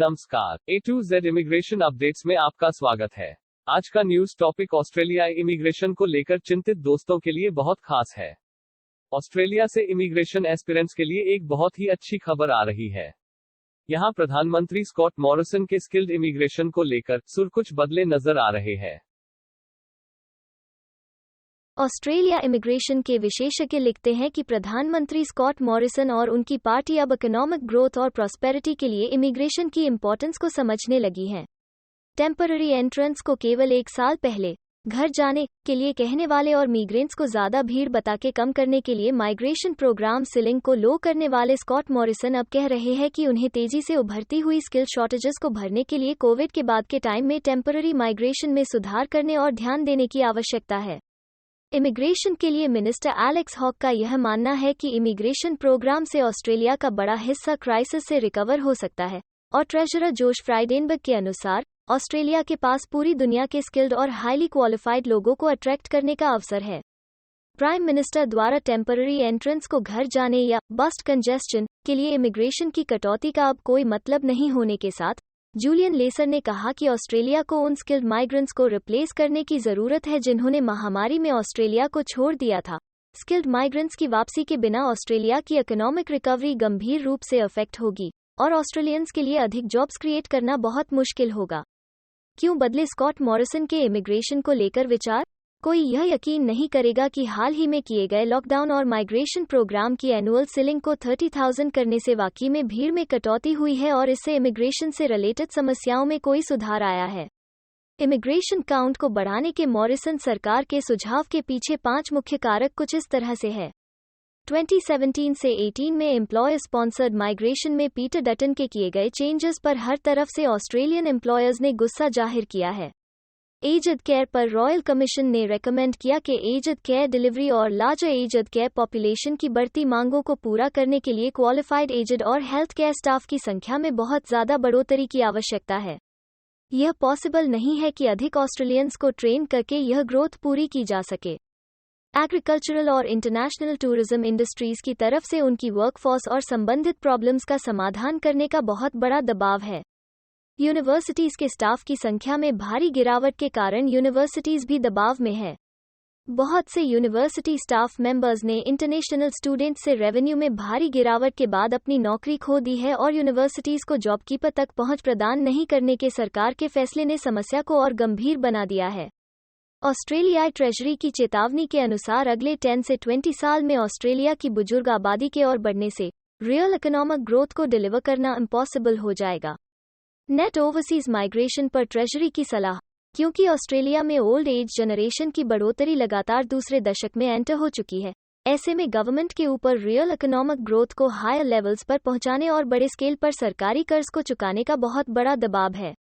नमस्कार, A to Z immigration updates में आपका स्वागत है। आज का न्यूज टॉपिक ऑस्ट्रेलिया इमिग्रेशन को लेकर चिंतित दोस्तों के लिए बहुत खास है। ऑस्ट्रेलिया से इमिग्रेशन एस्पिरेंट्स के लिए एक बहुत ही अच्छी खबर आ रही है। यहां प्रधानमंत्री स्कॉट मॉरिसन के स्किल्ड इमिग्रेशन को लेकर सुर कुछ बदले नजर आ रहे हैं। ऑस्ट्रेलिया इमिग्रेशन के विशेषज्ञ लिखते हैं कि प्रधानमंत्री स्कॉट मॉरिसन और उनकी पार्टी अब इकोनॉमिक ग्रोथ और प्रॉस्पेरिटी के लिए इमिग्रेशन की इंपॉर्टेंस को समझने लगी है। टेम्पररी एंट्रेंस को केवल 1 साल पहले घर जाने के लिए कहने वाले और मिग्रेंट्स को ज्यादा भीड़ बता के कम करने के लिए माइग्रेशन प्रोग्राम सीलिंग को लो करने वाले स्कॉट मॉरिसन अब कह रहे हैं कि उन्हें तेजी से उभरती हुई स्किल शॉर्टेजेस को भरने के लिए कोविड के बाद के टाइम में टेम्पररी माइग्रेशन में सुधार करने और ध्यान देने की आवश्यकता है। इमिग्रेशन के लिए मिनिस्टर एलेक्स हॉक का यह मानना है कि इमिग्रेशन प्रोग्राम से ऑस्ट्रेलिया का बड़ा हिस्सा क्राइसिस से रिकवर हो सकता है, और ट्रेजरर जोश फ्राइडेनबर्ग के अनुसार ऑस्ट्रेलिया के पास पूरी दुनिया के स्किल्ड और हाईली क्वालिफाइड लोगों को अट्रैक्ट करने का अवसर है। प्राइम मिनिस्टर द्वारा टेम्पररी एंट्रेंस को घर जाने या बस्ट कंजेस्शन के लिए इमिग्रेशन की कटौती का अब कोई मतलब नहीं होने के साथ जूलियन लेसर ने कहा कि ऑस्ट्रेलिया को उन स्किल्ड माइग्रेंट्स को रिप्लेस करने की जरूरत है जिन्होंने महामारी में ऑस्ट्रेलिया को छोड़ दिया था। स्किल्ड माइग्रेंट्स की वापसी के बिना ऑस्ट्रेलिया की इकोनॉमिक रिकवरी गंभीर रूप से अफेक्ट होगी और ऑस्ट्रेलियंस के लिए अधिक जॉब्स क्रिएट करना बहुत मुश्किल होगा। क्यों बदले स्कॉट मॉरिसन के इमिग्रेशन को लेकर विचार? कोई यह यकीन नहीं करेगा कि हाल ही में किए गए लॉकडाउन और माइग्रेशन प्रोग्राम की एनुअल सीलिंग को 30,000 करने से वाकई में भीड़ में कटौती हुई है और इससे इमिग्रेशन से रिलेटेड समस्याओं में कोई सुधार आया है। इमिग्रेशन काउंट को बढ़ाने के मॉरिसन सरकार के सुझाव के पीछे 5 मुख्य कारक कुछ इस तरह से है। 2017 से 18 में एम्प्लॉयर स्पॉन्सर्ड माइग्रेशन में पीटर डटन के किए गए चेंजेस पर हर तरफ से ऑस्ट्रेलियन एम्प्लॉयर्स ने गुस्सा जाहिर किया है। एजड केयर पर रॉयल कमीशन ने रेकमेंड किया कि एजड केयर डिलीवरी और लार्जर एजड केयर पॉपुलेशन की बढ़ती मांगों को पूरा करने के लिए क्वालिफाइड एजड और हेल्थ केयर स्टाफ की संख्या में बहुत ज्यादा बढ़ोतरी की आवश्यकता है। यह पॉसिबल नहीं है कि अधिक ऑस्ट्रेलियंस को ट्रेन करके यह ग्रोथ पूरी की जा सके। एग्रीकल्चरल और इंटरनेशनल टूरिज्म इंडस्ट्रीज की तरफ से उनकी वर्कफोर्स और संबंधित प्रॉब्लम्स का समाधान करने का बहुत बड़ा दबाव है। यूनिवर्सिटीज के स्टाफ की संख्या में भारी गिरावट के कारण यूनिवर्सिटीज भी दबाव में है। बहुत से यूनिवर्सिटी स्टाफ मेंबर्स ने इंटरनेशनल स्टूडेंट्स से रेवेन्यू में भारी गिरावट के बाद अपनी नौकरी खो दी है और यूनिवर्सिटीज को जॉबकीपर तक पहुंच प्रदान नहीं करने के सरकार के फैसले ने समस्या को और गंभीर बना दिया है। ऑस्ट्रेलियाई ट्रेजरी की चेतावनी के अनुसार अगले 10 से 20 साल में ऑस्ट्रेलिया की बुजुर्ग आबादी के और बढ़ने से रियल इकोनॉमिक ग्रोथ को डिलीवर करना इम्पॉसिबल हो जाएगा। नेट ओवरसीज माइग्रेशन पर ट्रेजरी की सलाह। क्योंकि ऑस्ट्रेलिया में ओल्ड एज जनरेशन की बढ़ोतरी लगातार दूसरे दशक में एंटर हो चुकी है, ऐसे में गवर्नमेंट के ऊपर रियल इकोनॉमिक ग्रोथ को हायर लेवल्स पर पहुंचाने और बड़े स्केल पर सरकारी कर्ज को चुकाने का बहुत बड़ा दबाव है।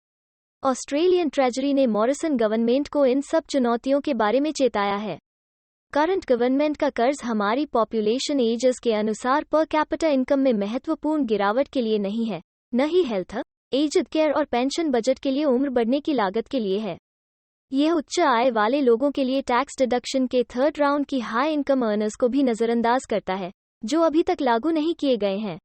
ऑस्ट्रेलियन ट्रेजरी ने मॉरिसन गवर्नमेंट को इन सब चुनौतियों के बारे में चेताया है। करंट गवर्नमेंट का कर्ज हमारी पॉपुलेशन एजेस के अनुसार पर कैपिटा इनकम में महत्वपूर्ण गिरावट के लिए नहीं है, न ही हेल्थ, एजड केयर और पेंशन बजट के लिए उम्र बढ़ने की लागत के लिए है। यह उच्च आय वाले लोगों के लिए टैक्स डिडक्शन के 3rd राउंड की हाई इनकम अर्नर्स को भी नजरअंदाज करता है, जो अभी तक लागू नहीं किए गए हैं।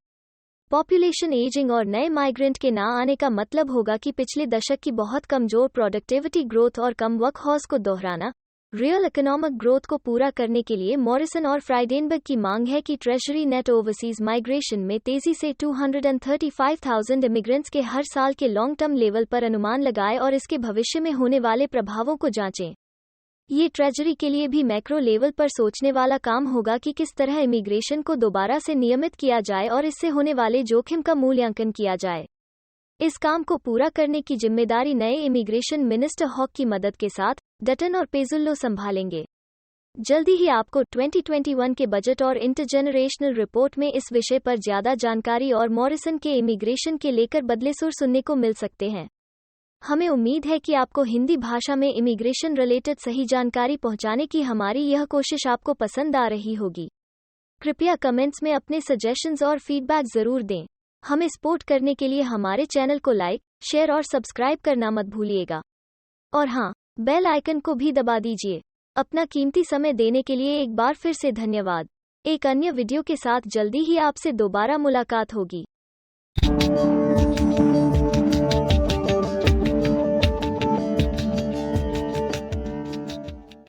पॉपुलेशन एजिंग और नए माइग्रेंट के ना आने का मतलब होगा कि पिछले दशक की बहुत कमजोर प्रोडक्टिविटी ग्रोथ और कम वर्कहॉर्स को दोहराना। रियल इकोनॉमिक ग्रोथ को पूरा करने के लिए मॉरिसन और फ्राइडेनबर्ग की मांग है कि ट्रेजरी नेट ओवरसीज माइग्रेशन में तेजी से 235,000 इमिग्रेंट्स के हर साल के लॉन्ग टर्म लेवल पर अनुमान लगाए और इसके भविष्य में होने वाले प्रभावों को जांचें। ये ट्रेजरी के लिए भी मैक्रो लेवल पर सोचने वाला काम होगा कि किस तरह इमिग्रेशन को दोबारा से नियमित किया जाए और इससे होने वाले जोखिम का मूल्यांकन किया जाए। इस काम को पूरा करने की जिम्मेदारी नए इमिग्रेशन मिनिस्टर हॉक की मदद के साथ डटन और पेजुल्लो संभालेंगे। जल्दी ही आपको 2021 के बजट और इंटरजेनरेशनल रिपोर्ट में इस विषय पर ज्यादा जानकारी और मॉरिसन के इमिग्रेशन के लेकर बदले सुर सुनने को मिल सकते हैं। हमें उम्मीद है कि आपको हिंदी भाषा में इमिग्रेशन रिलेटेड सही जानकारी पहुंचाने की हमारी यह कोशिश आपको पसंद आ रही होगी। कृपया कमेंट्स में अपने सजेशंस और फीडबैक जरूर दें। हमें सपोर्ट करने के लिए हमारे चैनल को लाइक, शेयर और सब्सक्राइब करना मत भूलिएगा। और हाँ, बेल आइकन को भी दबा दीजिए। अपना कीमती समय देने के लिए एक बार फिर से धन्यवाद। एक अन्य वीडियो के साथ जल्दी ही आपसे दोबारा मुलाकात होगी।